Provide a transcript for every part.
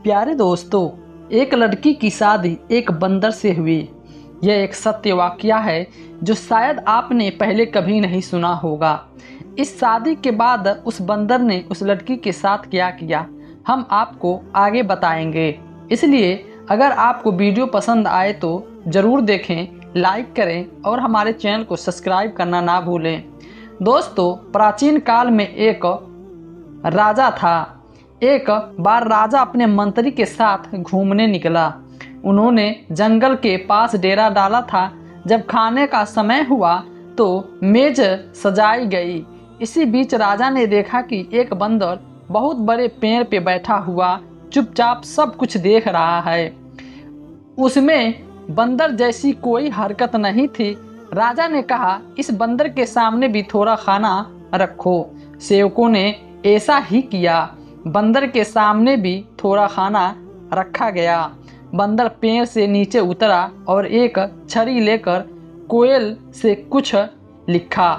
प्यारे दोस्तों, एक लड़की की शादी एक बंदर से हुई। यह एक सत्य वाकया है जो शायद आपने पहले कभी नहीं सुना होगा। इस शादी के बाद उस बंदर ने उस लड़की के साथ क्या किया, हम आपको आगे बताएंगे। इसलिए अगर आपको वीडियो पसंद आए तो ज़रूर देखें, लाइक करें और हमारे चैनल को सब्सक्राइब करना ना भूलें। दोस्तों, प्राचीन काल में एक राजा था। एक बार राजा अपने मंत्री के साथ घूमने निकला। उन्होंने जंगल के पास डेरा डाला था। जब खाने का समय हुआ तो मेज सजाई गई। इसी बीच राजा ने देखा कि एक बंदर बहुत बड़े पेड़ पे बैठा हुआ चुपचाप सब कुछ देख रहा है। उसमें बंदर जैसी कोई हरकत नहीं थी। राजा ने कहा, इस बंदर के सामने भी थोड़ा खाना रखो। सेवकों ने ऐसा ही किया। बंदर के सामने भी थोड़ा खाना रखा गया। बंदर पेड़ से नीचे उतरा और एक छड़ी लेकर कोयल से कुछ लिखा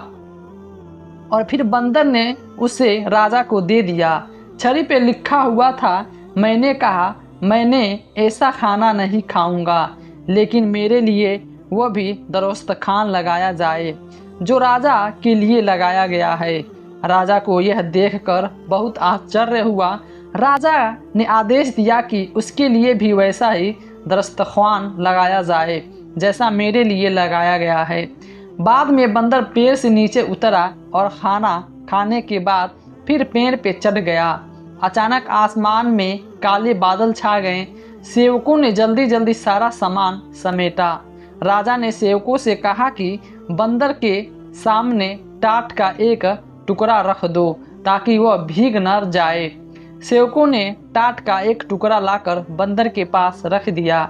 और फिर बंदर ने उसे राजा को दे दिया। छड़ी पे लिखा हुआ था, मैंने कहा मैंने ऐसा खाना नहीं खाऊंगा, लेकिन मेरे लिए वह भी दस्तरखान लगाया जाए जो राजा के लिए लगाया गया है। राजा को यह देखकर बहुत आश्चर्य हुआ। राजा ने आदेश दिया कि उसके लिए भी वैसा ही दस्तरखान लगाया जाए जैसा मेरे लिए लगाया गया है। बाद में बंदर पेड़ से नीचे उतरा और खाना खाने के बाद फिर पेड़ पे चढ़ गया। अचानक आसमान में काले बादल छा गए। सेवकों ने जल्दी जल्दी सारा सामान समेटा। राजा ने सेवकों से कहा कि बंदर के सामने टाट का एक टुकड़ा रख दो ताकि वह भीग न जाए। सेवकों ने टाट का एक टुकड़ा लाकर बंदर के पास रख दिया।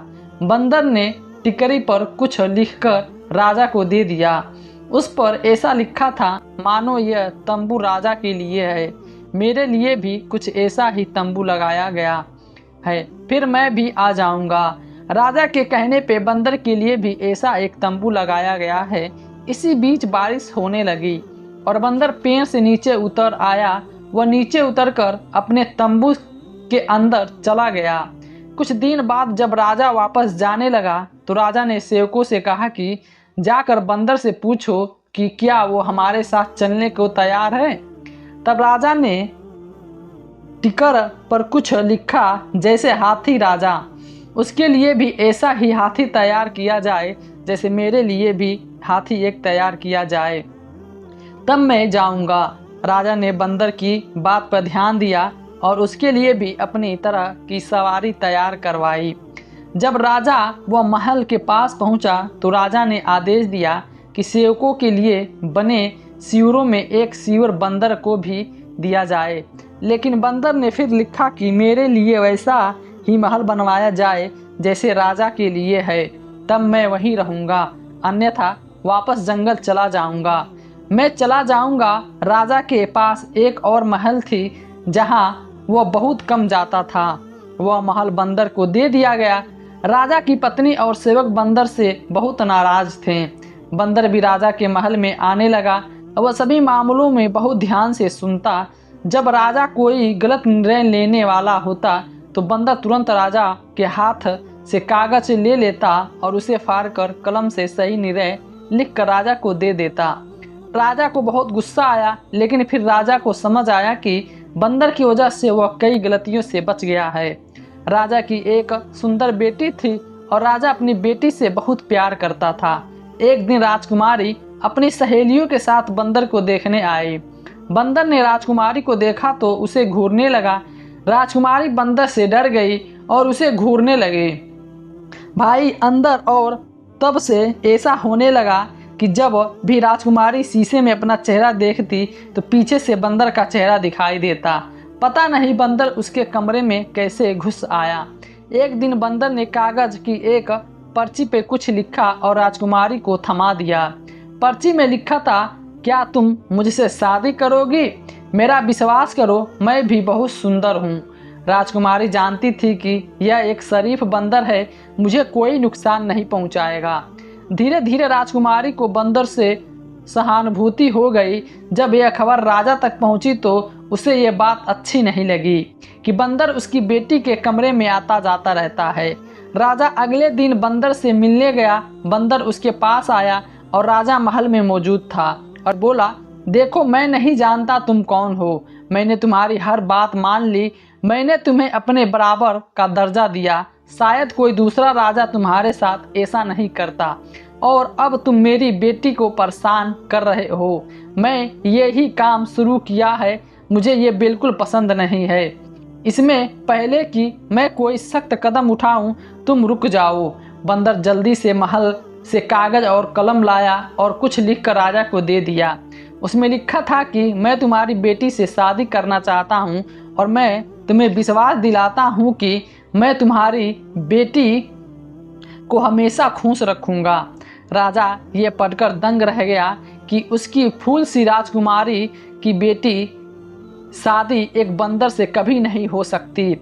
बंदर ने टिकरी पर कुछ लिखकर राजा को दे दिया। उस पर ऐसा लिखा था, मानो यह तंबू राजा के लिए है, मेरे लिए भी कुछ ऐसा ही तंबू लगाया गया है, फिर मैं भी आ जाऊंगा। राजा के कहने पे बंदर के लिए भी ऐसा एक तंबू लगाया गया है। इसी बीच बारिश होने लगी और बंदर पेड़ से नीचे उतर आया। वह नीचे उतरकर अपने तंबू के अंदर चला गया। कुछ दिन बाद जब राजा वापस जाने लगा तो राजा ने सेवकों से कहा कि जाकर बंदर से पूछो कि क्या वो हमारे साथ चलने को तैयार है। तब राजा ने टिकर पर कुछ लिखा, जैसे हाथी राजा, उसके लिए भी ऐसा ही हाथी तैयार किया जाए जैसे मेरे लिए भी हाथी एक तैयार किया जाए, तब मैं जाऊंगा। राजा ने बंदर की बात पर ध्यान दिया और उसके लिए भी अपनी तरह की सवारी तैयार करवाई। जब राजा वह महल के पास पहुंचा तो राजा ने आदेश दिया कि सेवकों के लिए बने सीवरों में एक सीवर बंदर को भी दिया जाए। लेकिन बंदर ने फिर लिखा कि मेरे लिए वैसा ही महल बनवाया जाए जैसे राजा के लिए है, तब मैं वहीं रहूँगा, अन्यथा वापस जंगल चला जाऊँगा। मैं चला जाऊँगा। राजा के पास एक और महल थी जहाँ वह बहुत कम जाता था। वह महल बंदर को दे दिया गया। राजा की पत्नी और सेवक बंदर से बहुत नाराज थे। बंदर भी राजा के महल में आने लगा। वह सभी मामलों में बहुत ध्यान से सुनता। जब राजा कोई गलत निर्णय लेने वाला होता तो बंदर तुरंत राजा के हाथ से कागज ले लेता और उसे फाड़कर कलम से सही निर्णय लिखकर राजा को दे देता। राजा को बहुत गुस्सा आया, लेकिन फिर राजा को समझ आया कि बंदर की वजह से वह कई गलतियों से बच गया है। राजा की एक सुंदर बेटी थी और राजा अपनी बेटी से बहुत प्यार करता था। एक दिन राजकुमारी अपनी सहेलियों के साथ बंदर को देखने आई। बंदर ने राजकुमारी को देखा तो उसे घूरने लगा। राजकुमारी बंदर से डर गई और उसे घूरने लगी। भाई अंदर, और तब से ऐसा होने लगा कि जब भी राजकुमारी शीशे में अपना चेहरा देखती तो पीछे से बंदर का चेहरा दिखाई देता। पता नहीं बंदर उसके कमरे में कैसे घुस आया। एक दिन बंदर ने कागज की एक पर्ची पे कुछ लिखा और राजकुमारी को थमा दिया। पर्ची में लिखा था, क्या तुम मुझसे शादी करोगी? मेरा विश्वास करो, मैं भी बहुत सुंदर हूँ। राजकुमारी जानती थी कि यह एक शरीफ बंदर है, मुझे कोई नुकसान नहीं पहुँचाएगा। धीरे धीरे राजकुमारी को बंदर से सहानुभूति हो गई। जब यह खबर राजा तक पहुंची तो उसे ये बात अच्छी नहीं लगी कि बंदर उसकी बेटी के कमरे में आता जाता रहता है। राजा अगले दिन बंदर से मिलने गया। बंदर उसके पास आया और राजा महल में मौजूद था और बोला, देखो मैं नहीं जानता तुम कौन हो, मैंने तुम्हारी हर बात मान ली, मैंने तुम्हें अपने बराबर का दर्जा दिया, शायद कोई दूसरा राजा तुम्हारे साथ ऐसा नहीं करता और अब तुम मेरी बेटी को परेशान कर रहे हो। मैं यही काम शुरू किया है, मुझे ये बिल्कुल पसंद नहीं है। इसमें पहले कि मैं कोई सख्त कदम उठाऊं तुम रुक जाओ। बंदर जल्दी से महल से कागज और कलम लाया और कुछ लिखकर राजा को दे दिया। उसमें लिखा था कि मैं तुम्हारी बेटी से शादी करना चाहता हूँ और मैं तुम्हें विश्वास दिलाता हूँ कि मैं तुम्हारी बेटी को हमेशा खुश रखूँगा। राजा ये पढ़कर दंग रह गया कि उसकी फूल सी राजकुमारी की बेटी शादी एक बंदर से कभी नहीं हो सकती।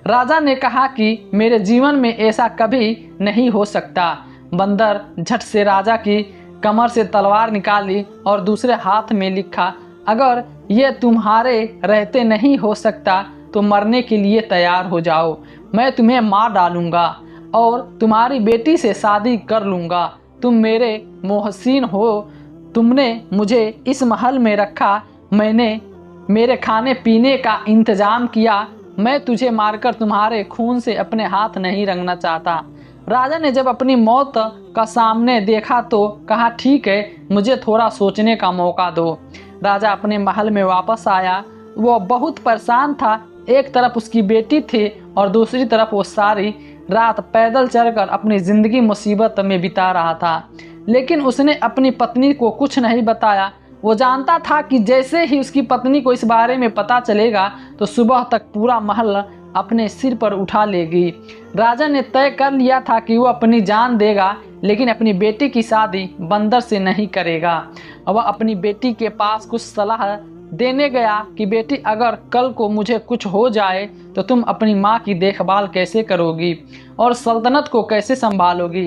राजा ने कहा कि मेरे जीवन में ऐसा कभी नहीं हो सकता। बंदर झट से राजा की कमर से तलवार निकाली और दूसरे हाथ में लिखा, अगर ये तुम्हारे रहते नहीं हो सकता तो मरने के लिए तैयार हो जाओ, मैं तुम्हें मार डालूंगा और तुम्हारी बेटी से शादी कर लूँगा। तुम मेरे मोहसिन हो, तुमने मुझे इस महल में रखा, मैंने मेरे खाने पीने का इंतजाम किया, मैं तुझे मारकर तुम्हारे खून से अपने हाथ नहीं रंगना चाहता। राजा ने जब अपनी मौत का सामने देखा तो कहा, ठीक है, मुझे थोड़ा सोचने का मौका दो। राजा अपने महल में वापस आया। वो बहुत परेशान था। एक तरफ उसकी बेटी थी और दूसरी तरफ वो सारी रात पैदल चलकर अपनी ज़िंदगी मुसीबत में बिता रहा था। लेकिन उसने अपनी पत्नी को कुछ नहीं बताया। वो जानता था कि जैसे ही उसकी पत्नी को इस बारे में पता चलेगा तो सुबह तक पूरा महल अपने सिर पर उठा लेगी। राजा ने तय कर लिया था कि वो अपनी जान देगा लेकिन अपनी बेटी की शादी बंदर से नहीं करेगा। वह अपनी बेटी के पास कुछ सलाह देने गया कि बेटी, अगर कल को मुझे कुछ हो जाए तो तुम अपनी माँ की देखभाल कैसे करोगी और सल्तनत को कैसे संभालोगी।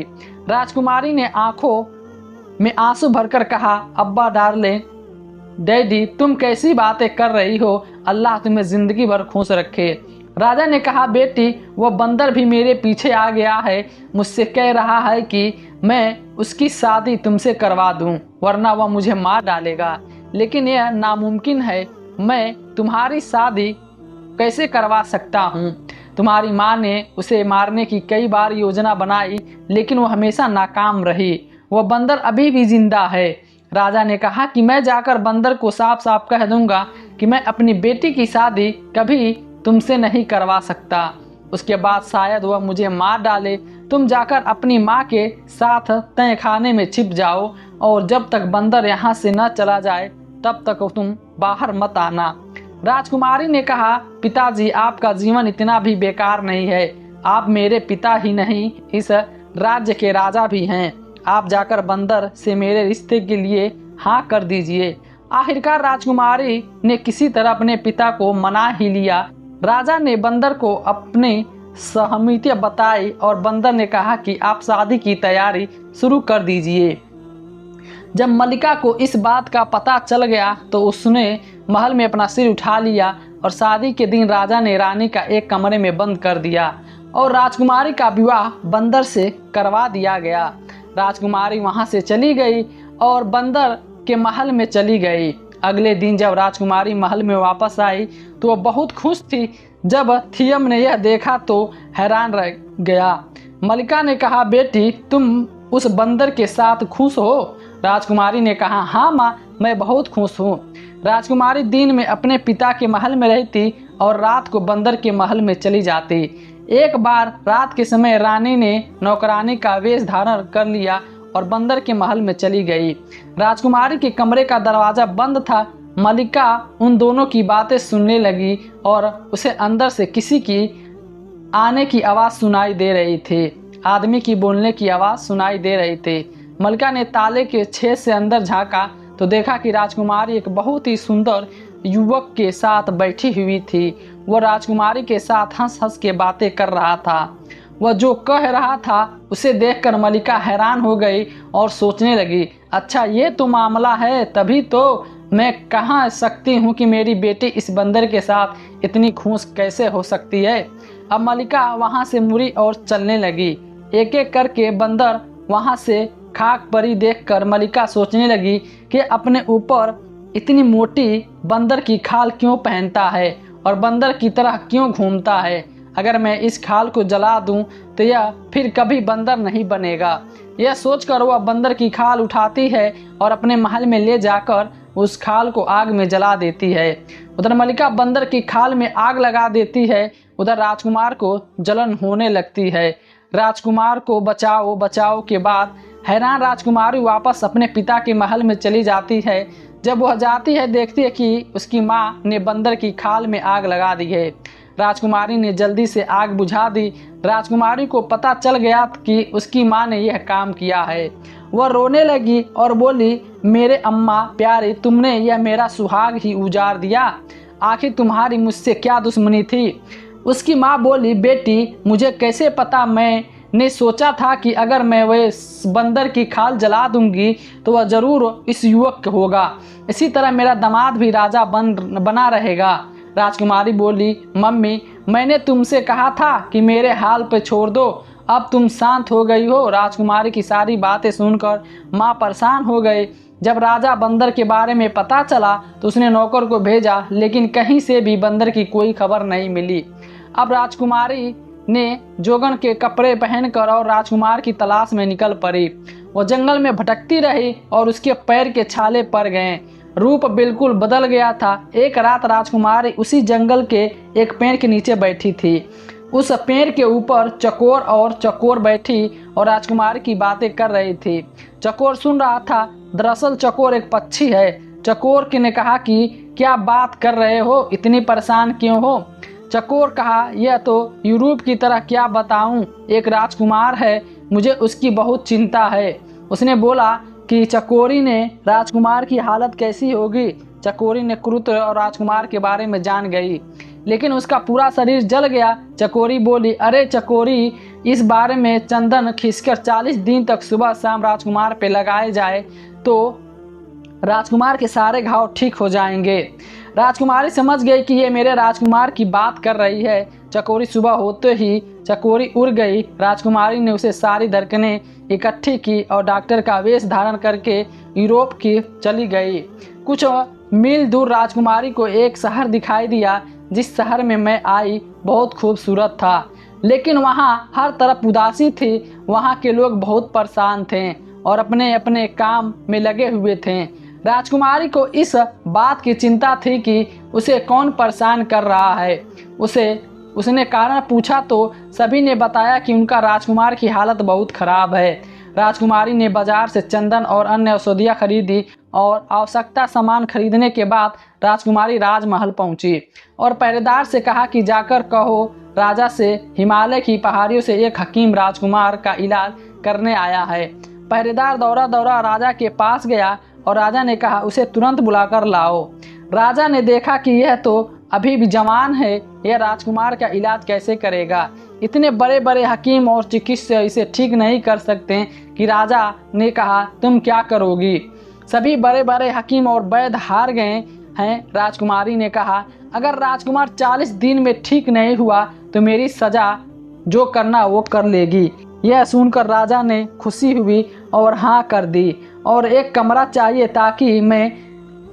राजकुमारी ने आंखों में आंसू भरकर कहा, अब्बा डार्लिंग, डैडी, तुम कैसी बातें कर रही हो, अल्लाह तुम्हें ज़िंदगी भर खुश रखे। राजा ने कहा, बेटी, वह बंदर भी मेरे पीछे आ गया है, मुझसे कह रहा है कि मैं उसकी शादी तुमसे करवा दूं, वरना वह मुझे मार डालेगा। लेकिन यह नामुमकिन है, मैं तुम्हारी शादी कैसे करवा सकता हूँ। तुम्हारी माँ ने उसे मारने की कई बार योजना बनाई लेकिन वह हमेशा नाकाम रही। वह बंदर अभी भी जिंदा है। राजा ने कहा कि मैं जाकर बंदर को साफ साफ कह दूंगा कि मैं अपनी बेटी की शादी कभी तुमसे नहीं करवा सकता, उसके बाद शायद वह मुझे मार डाले। तुम जाकर अपनी माँ के साथ तय खाने में छिप जाओ और जब तक बंदर यहाँ से न चला जाए तब तक तुम बाहर मत आना। राजकुमारी ने कहा, पिताजी, आपका जीवन इतना भी बेकार नहीं है, आप मेरे पिता ही नहीं इस राज्य के राजा भी हैं। आप जाकर बंदर से मेरे रिश्ते के लिए हाँ कर दीजिए। आखिरकार राजकुमारी ने किसी तरह अपने पिता को मना ही लिया। राजा ने बंदर को अपनी सहमति बताई और बंदर ने कहा कि आप शादी की तैयारी शुरू कर दीजिए। जब मलिका को इस बात का पता चल गया तो उसने महल में अपना सिर उठा लिया और शादी के दिन राजा ने रानी का एक कमरे में बंद कर दिया और राजकुमारी का विवाह बंदर से करवा दिया गया। राजकुमारी वहां से चली गई और बंदर के महल में चली गई। अगले दिन जब राजकुमारी महल में वापस आई तो वह बहुत खुश थी। जब थियम ने यह देखा तो हैरान रह गया। मलिका ने कहा, बेटी, तुम उस बंदर के साथ खुश हो? राजकुमारी ने कहा, हाँ माँ, मैं बहुत खुश हूँ। राजकुमारी दिन में अपने पिता के महल में रहती और रात को बंदर के महल में चली जाती। एक बार रात के समय रानी ने नौकरानी का वेश धारण कर लिया और बंदर के महल में चली गई। राजकुमारी के कमरे का दरवाज़ा बंद था। मलिका उन दोनों की बातें सुनने लगी और उसे अंदर से किसी की आने की आवाज़ सुनाई दे रही थी। आदमी की बोलने की आवाज़ सुनाई दे रही थी। मलिका ने ताले के छेद से अंदर झांका तो देखा कि राजकुमारी एक बहुत ही सुंदर युवक के साथ बैठी हुई थी। वह राजकुमारी के साथ हंस हंस के बातें कर रहा था। वह जो कह रहा था उसे देखकर मलिका हैरान हो गई और सोचने लगी, अच्छा ये तो मामला है, तभी तो मैं कहाँ सकती हूँ कि मेरी बेटी इस बंदर के साथ इतनी खुश कैसे हो सकती है। अब मलिका वहाँ से मुड़ी और चलने लगी। एक एक करके बंदर वहाँ से खाक परी देखकर मलिका सोचने लगी कि अपने ऊपर इतनी मोटी बंदर की खाल क्यों पहनता है और बंदर की तरह क्यों घूमता है। अगर मैं इस खाल को जला दूं तो यह फिर कभी बंदर नहीं बनेगा। यह सोचकर वह बंदर की खाल उठाती है और अपने महल में ले जाकर उस खाल को आग में जला देती है। उधर मलिका बंदर की खाल में आग लगा देती है, उधर राजकुमार को जलन होने लगती है। राजकुमार को बचाओ बचाओ के बाद हैरान राजकुमारी वापस अपने पिता के महल में चली जाती है। जब वह जाती है देखती है कि उसकी माँ ने बंदर की खाल में आग लगा दी है। राजकुमारी ने जल्दी से आग बुझा दी। राजकुमारी को पता चल गया कि उसकी माँ ने यह काम किया है। वह रोने लगी और बोली, मेरे अम्मा प्यारी, तुमने यह मेरा सुहाग ही उजाड़ दिया। आखिर तुम्हारी मुझसे क्या दुश्मनी थी। उसकी माँ बोली, बेटी मुझे कैसे पता, मैंने सोचा था कि अगर मैं वह बंदर की खाल जला दूंगी तो वह जरूर इस युवक होगा, इसी तरह मेरा दामाद भी राजा बना रहेगा। राजकुमारी बोली, मम्मी मैंने तुमसे कहा था कि मेरे हाल पे छोड़ दो, अब तुम शांत हो गई हो। राजकुमारी की सारी बातें सुनकर माँ परेशान हो गए। जब राजा बंदर के बारे में पता चला तो उसने नौकर को भेजा, लेकिन कहीं से भी बंदर की कोई खबर नहीं मिली। अब राजकुमारी ने जोगन के कपड़े पहनकर और राजकुमार की तलाश में निकल पड़ी। वो जंगल में भटकती रही और उसके पैर के छाले पड़ गए। रूप बिल्कुल बदल गया था। एक रात राजकुमारी उसी जंगल के एक पेड़ के नीचे बैठी थी। उस पेड़ के ऊपर चकोर और चकोर बैठी और राजकुमारी की बातें कर रही थी। चकोर सुन रहा था। दरअसल चकोर एक पक्षी है। चकोर ने कहा कि क्या बात कर रहे हो, इतनी परेशान क्यों हो। चकोर कहा, यह तो यूरोप की तरह क्या बताऊं, एक राजकुमार है, मुझे उसकी बहुत चिंता है। उसने बोला कि चकोरी ने राजकुमार की हालत कैसी होगी। चकोरी ने क्रुद्ध और राजकुमार के बारे में जान गई, लेकिन उसका पूरा शरीर जल गया। चकोरी बोली, अरे चकोरी, इस बारे में चंदन खींचकर 40 दिन तक सुबह शाम राजकुमार पे लगाए जाए तो राजकुमार के सारे घाव ठीक हो जाएंगे। राजकुमारी समझ गई कि ये मेरे राजकुमार की बात कर रही है। चकोरी सुबह होते ही चकोरी उड़ गई। राजकुमारी ने उसे सारी धड़कनें इकट्ठी की और डॉक्टर का वेश धारण करके यूरोप की चली गई। कुछ मील दूर राजकुमारी को एक शहर दिखाई दिया। जिस शहर में मैं आई बहुत खूबसूरत था, लेकिन वहाँ हर तरफ उदासी थी। वहाँ के लोग बहुत परेशान थे और अपने अपने काम में लगे हुए थे। राजकुमारी को इस बात की चिंता थी कि उसे कौन परेशान कर रहा है। उसने कारण पूछा तो सभी ने बताया कि उनका राजकुमार की हालत बहुत खराब है। राजकुमारी ने बाजार से चंदन और अन्य औषधियाँ खरीदी और आवश्यकता सामान खरीदने के बाद राजकुमारी राजमहल पहुंची और पहरेदार से कहा कि जाकर कहो राजा से हिमालय की पहाड़ियों से एक हकीम राजकुमार का इलाज करने आया है। पहरेदार दौड़ा दौड़ा राजा के पास गया और राजा ने कहा उसे तुरंत बुलाकर लाओ। राजा ने देखा कि यह तो अभी भी जवान है, यह राजकुमार का इलाज कैसे करेगा। इतने बड़े बड़े हकीम और चिकित्सक इसे ठीक नहीं कर सकते कि राजा ने कहा तुम क्या करोगी। सभी बड़े बड़े हकीम और वैद्य हार गए हैं। राजकुमारी ने कहा अगर राजकुमार 40 दिन में ठीक नहीं हुआ तो मेरी सजा जो करना वो कर लेगी। यह सुनकर राजा ने खुशी हुई और हाँ कर दी और एक कमरा चाहिए ताकि मैं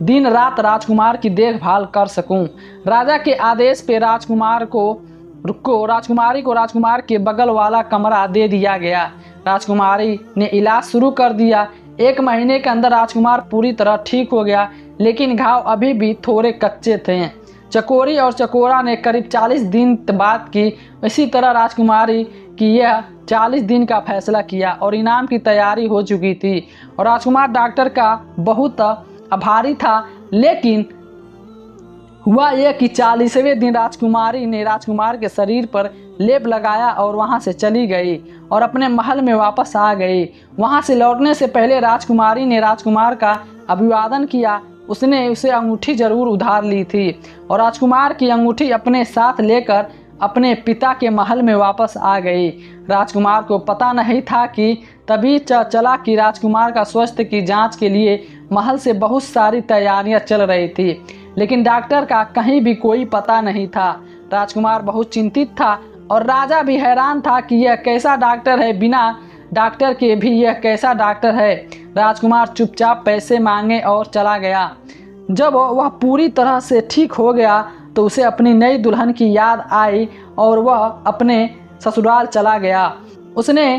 दिन रात राजकुमार की देखभाल कर सकूं। राजा के आदेश पे राजकुमारी को राजकुमार के बगल वाला कमरा दे दिया गया। राजकुमारी ने इलाज शुरू कर दिया। 1 महीने के अंदर राजकुमार पूरी तरह ठीक हो गया, लेकिन घाव अभी भी थोड़े कच्चे थे। चकोरी और चकोरा ने करीब 40 दिन बाद की इसी तरह राजकुमारी की यह 40 दिन का फैसला किया और इनाम की तैयारी हो चुकी थी और राजकुमार डॉक्टर का बहुत आभारी था। लेकिन हुआ यह कि 40वें दिन राजकुमारी ने राजकुमार के शरीर पर लेप लगाया और वहां से चली गई और अपने महल में वापस आ गई। वहां से लौटने से पहले राजकुमारी ने राजकुमार का अभिवादन किया। उसने उसे अंगूठी जरूर उधार ली थी और राजकुमार की अंगूठी अपने साथ लेकर अपने पिता के महल में वापस आ गई। राजकुमार को पता नहीं था कि तभी चला कि राजकुमार का स्वास्थ्य की जांच के लिए महल से बहुत सारी तैयारियां चल रही थी, लेकिन डॉक्टर का कहीं भी कोई पता नहीं था। राजकुमार बहुत चिंतित था और राजा भी हैरान था कि यह कैसा डॉक्टर है, बिना डॉक्टर के भी यह कैसा डॉक्टर है। राजकुमार चुपचाप पैसे मांगे और चला गया। जब वह पूरी तरह से ठीक हो गया तो उसे अपनी नई दुल्हन की याद आई और वह अपने ससुराल चला गया। उसने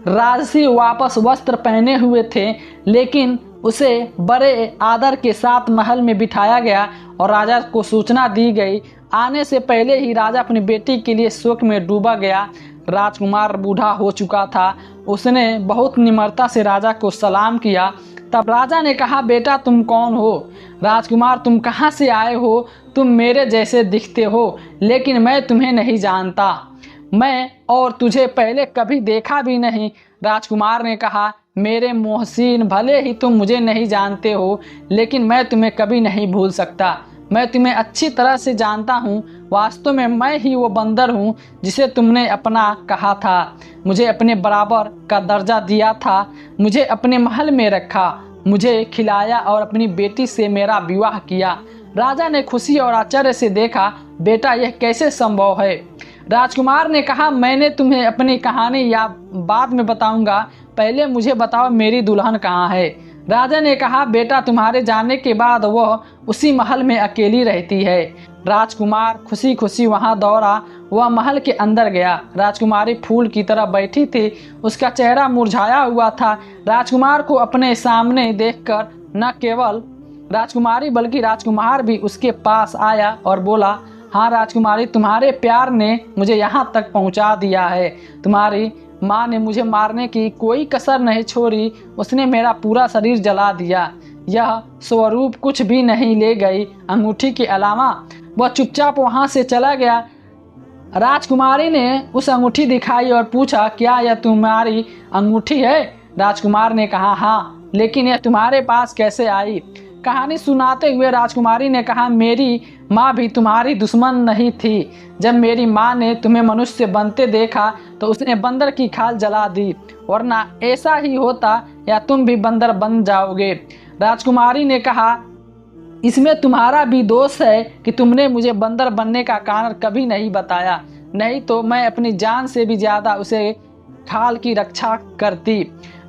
राजसी वापस वस्त्र पहने हुए थे, लेकिन उसे बड़े आदर के साथ महल में बिठाया गया और राजा को सूचना दी गई। आने से पहले ही राजा अपनी बेटी के लिए शोक में डूबा गया। राजकुमार बूढ़ा हो चुका था। उसने बहुत निम्रता से राजा को सलाम किया। तब राजा ने कहा, बेटा तुम कौन हो? राजकुमार, तुम कहाँ से आए हो? तुम मेरे जैसे दिखते हो, लेकिन मैं तुम्हें नहीं जानता। मैं और तुझे पहले कभी देखा भी नहीं। राजकुमार ने कहा, मेरे मोहसिन, भले ही तुम मुझे नहीं जानते हो, लेकिन मैं तुम्हें कभी नहीं भूल सकता। मैं तुम्हें अच्छी तरह से जानता हूँ। वास्तव में मैं ही वो बंदर हूँ जिसे तुमने अपना कहा था। मुझे अपने बराबर का दर्जा दिया था, मुझे अपने महल में रखा, मुझे खिलाया और अपनी बेटी से मेरा विवाह किया। राजा ने खुशी और आश्चर्य से देखा, बेटा यह कैसे संभव है? राजकुमार ने कहा, मैंने तुम्हें अपनी कहानी या बाद में बताऊंगा, पहले मुझे बताओ मेरी दुल्हन कहाँ है? राजा ने कहा, बेटा तुम्हारे जाने के बाद वह उसी महल में अकेली रहती है। राजकुमार खुशी खुशी वहां दौड़ा। वह महल के अंदर गया। राजकुमारी फूल की तरह बैठी थी, उसका चेहरा मुरझाया हुआ था। राजकुमार को अपने सामने देखकर न केवल राजकुमारी बल्कि राजकुमार भी उसके पास आया और बोला, हाँ राजकुमारी, तुम्हारे प्यार ने मुझे यहाँ तक पहुँचा दिया है। तुम्हारी माँ ने मुझे मारने की कोई कसर नहीं छोड़ी, उसने मेरा पूरा शरीर जला दिया। यह स्वरूप कुछ भी नहीं ले गई अंगूठी के अलावा। वह चुपचाप वहाँ से चला गया। राजकुमारी ने उस अंगूठी दिखाई और पूछा, क्या यह तुम्हारी अंगूठी है? राजकुमार ने कहा, हाँ, लेकिन यह तुम्हारे पास कैसे आई? कहानी सुनाते हुए राजकुमारी ने कहा, मेरी माँ भी तुम्हारी दुश्मन नहीं थी। जब मेरी माँ ने तुम्हें मनुष्य बनते देखा तो उसने बंदर की खाल जला दी, वरना ऐसा ही होता या तुम भी बंदर बन जाओगे। राजकुमारी ने कहा, इसमें तुम्हारा भी दोष है कि तुमने मुझे बंदर बनने का कारण कभी नहीं बताया, नहीं तो मैं अपनी जान से भी ज़्यादा उसे खाल की रक्षा करती।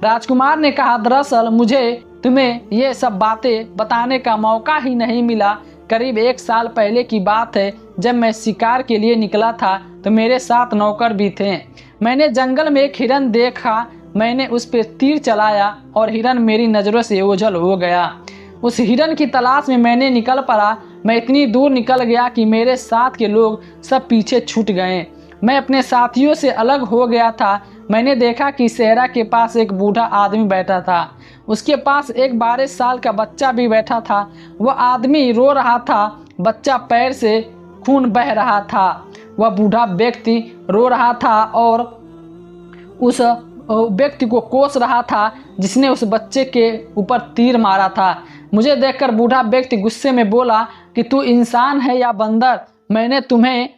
राजकुमार ने कहा, दरअसल मुझे तुम्हें ये सब बातें बताने का मौका ही नहीं मिला। करीब 1 साल पहले की बात है, जब मैं शिकार के लिए निकला था तो मेरे साथ नौकर भी थे। मैंने जंगल में एक हिरन देखा, मैंने उस पर तीर चलाया और हिरन मेरी नज़रों से ओझल हो गया। उस हिरन की तलाश में मैंने निकल पड़ा। मैं इतनी दूर निकल गया कि मेरे साथ के लोग सब पीछे छूट गए। मैं अपने साथियों से अलग हो गया था। मैंने देखा कि सहरा के पास एक बूढ़ा आदमी बैठा था, उसके पास एक 12 साल का बच्चा भी बैठा था। वह आदमी रो रहा था, बच्चा पैर से खून बह रहा था। वह बूढ़ा व्यक्ति रो रहा था और उस व्यक्ति को कोस रहा था जिसने उस बच्चे के ऊपर तीर मारा था। मुझे देखकर बूढ़ा व्यक्ति गुस्से में बोला कि तू इंसान है या बंदर? मैंने तुम्हें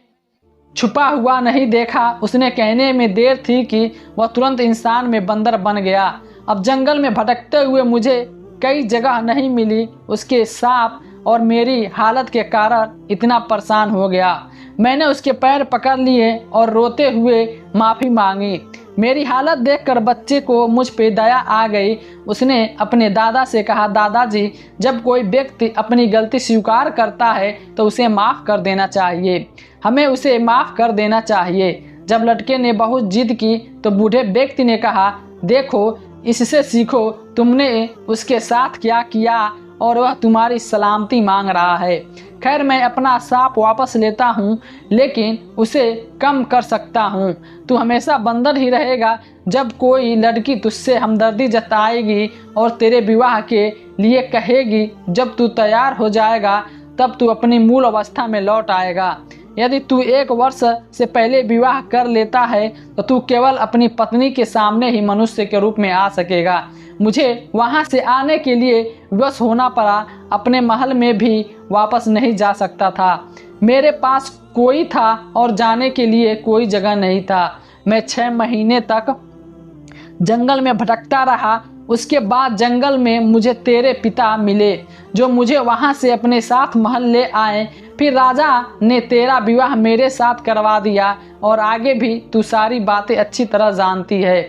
छुपा हुआ नहीं देखा। उसने कहने में देर थी कि वह तुरंत इंसान में बंदर बन गया। अब जंगल में भटकते हुए मुझे कई जगह नहीं मिली। उसके सांप और मेरी हालत के कारण इतना परेशान हो गया। मैंने उसके पैर पकड़ लिए और रोते हुए माफ़ी मांगी। मेरी हालत देखकर बच्चे को मुझ पे दया आ गई। उसने अपने दादा से कहा, दादाजी, जब कोई व्यक्ति अपनी गलती स्वीकार करता है तो उसे माफ़ कर देना चाहिए, हमें उसे माफ़ कर देना चाहिए। जब लड़के ने बहुत जिद की तो बूढ़े व्यक्ति ने कहा, देखो, इससे सीखो, तुमने उसके साथ क्या किया और वह तुम्हारी सलामती मांग रहा है। खैर, मैं अपना सांप वापस लेता हूँ, लेकिन उसे कम कर सकता हूँ। तू हमेशा बंदर ही रहेगा। जब कोई लड़की तुझसे हमदर्दी जताएगी और तेरे विवाह के लिए कहेगी, जब तू तैयार हो जाएगा तब तू अपनी मूल अवस्था में लौट आएगा। यदि तू 1 वर्ष से पहले विवाह कर लेता है तो तू केवल अपनी पत्नी के सामने ही मनुष्य के रूप में आ सकेगा। मुझे वहाँ से आने के लिए विवश होना पड़ा। अपने महल में भी वापस नहीं जा सकता था। मेरे पास कोई था और जाने के लिए कोई जगह नहीं था। मैं 6 महीने तक जंगल में भटकता रहा। उसके बाद जंगल में मुझे तेरे पिता मिले, जो मुझे वहाँ से अपने साथ महल ले आए। फिर राजा ने तेरा विवाह मेरे साथ करवा दिया और आगे भी तू सारी बातें अच्छी तरह जानती है।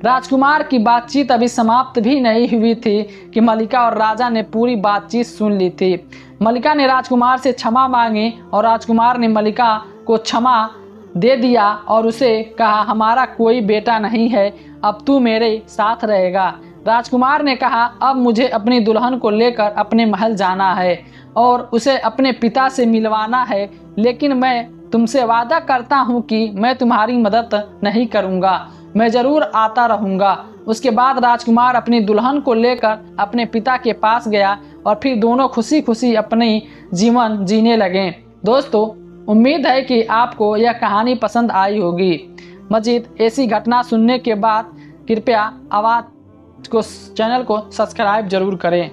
राजकुमार की बातचीत अभी समाप्त भी नहीं हुई थी कि मलिका और राजा ने पूरी बातचीत सुन ली थी। मलिका ने राजकुमार से क्षमा मांगी और राजकुमार ने मलिका को क्षमा दे दिया और उसे कहा, हमारा कोई बेटा नहीं है, अब तू मेरे साथ रहेगा। राजकुमार ने कहा, अब मुझे अपनी दुल्हन को लेकर अपने महल जाना है और उसे अपने पिता से मिलवाना है, लेकिन मैं तुमसे वादा करता हूँ कि मैं तुम्हारी मदद नहीं करूँगा, मैं ज़रूर आता रहूँगा। उसके बाद राजकुमार अपनी दुल्हन को लेकर अपने पिता के पास गया और फिर दोनों खुशी खुशी अपनी जीवन जीने लगे। दोस्तों, उम्मीद है कि आपको यह कहानी पसंद आई होगी। मज़ीद ऐसी घटना सुनने के बाद कृपया आवाज़ को चैनल को सब्सक्राइब जरूर करें।